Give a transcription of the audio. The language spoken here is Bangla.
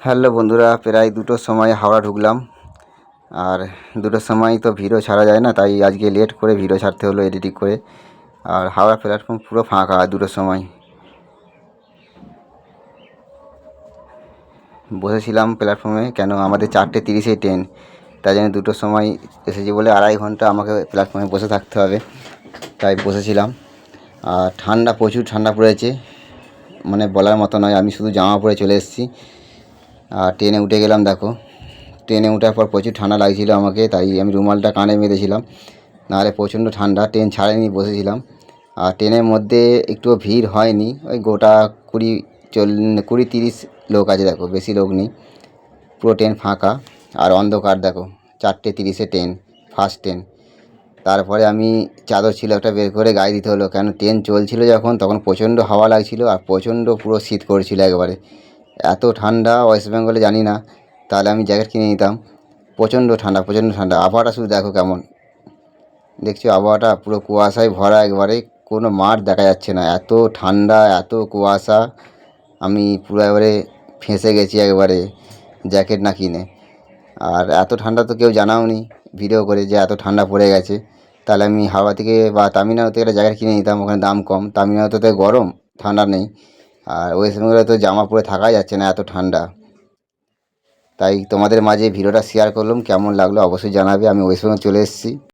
হ্যালো বন্ধুরা, প্রায় 2টোর সময় হাওড়া ঢুকলাম। আর 2টোর সময় তো ভিডিও ছাড়া যায় না, তাই আজকে লেট করে ভিডিও ছাড়তে হলো এডিটিং করে। আর হাওড়া প্ল্যাটফর্ম পুরো ফাঁকা 2টোর সময়। বসেছিলাম প্ল্যাটফর্মে, কেন আমাদের 4:30-এ ট্রেন, তাই জন্য 2টোর সময় এসেছি বলে 2.5 ঘন্টা আমাকে প্ল্যাটফর্মে বসে থাকতে হবে, তাই বসেছিলাম। আর ঠান্ডা, প্রচুর ঠান্ডা পড়েছে, মানে বলার মতো নয়। আমি শুধু জামা পরে চলে এসেছি। আর ট্রেনে উঠে গেলাম, দেখো ট্রেনে ওঠার পর প্রচুর ঠান্ডা লাগছিল আমাকে, তাই আমি রুমালটা কানে বেঁধেছিলাম, নাহলে প্রচণ্ড ঠান্ডা। ট্রেন ছাড়েনি, বসেছিলাম। আর ট্রেনের মধ্যে একটুও ভিড় হয়নি, ওই গোটা 20-30 লোক আছে, দেখো বেশি লোক নেই, পুরো ট্রেন ফাঁকা। আর অন্ধকার, দেখো 4:30-এ ট্রেন, ফার্স্ট ট্রেন। তারপরে আমি চাদর ছিল একটা বের করে গায়ে দিতে হলো, কেন ট্রেন চলছিল যখন, তখন প্রচণ্ড হাওয়া লাগছিল আর প্রচণ্ড পুরো শীত করছিল একবারে। এত ঠান্ডা ওয়েস্ট বেঙ্গলে জানি না, তাহলে আমি জ্যাকেট কিনে নিতাম। প্রচণ্ড ঠান্ডা, প্রচণ্ড ঠান্ডা। আবহাওয়াটা শুধু দেখো কেমন, দেখছো আবহাওয়াটা পুরো কুয়াশায় ভরা একবারে, কোনো মাঠ দেখা যাচ্ছে না, এত ঠান্ডা, এত কুয়াশা। আমি পুরো একবারে ফেঁসে গেছি একবারে, জ্যাকেট না কিনে। আর এত ঠান্ডা তো কেউ জানাওনি ভিডিও করে যে এত ঠান্ডা পড়ে গেছে, তাহলে আমি হাওড়া থেকে বা তামিলনাড়ু থেকে একটা জ্যাকেট কিনে নিতাম, ওখানে দাম কম। তামিলনাড়ুতে গরম, ঠান্ডা নেই। আর ওয়েস্ট বেঙ্গলে তো জামা পরে থাকাই যাচ্ছে না, এত ঠান্ডা। তাই তোমাদের মাঝে ভিডিওটা শেয়ার করলাম, কেমন লাগলো অবশ্যই জানাবে। আমি ওয়েস্ট বেঙ্গল চলে এসেছি।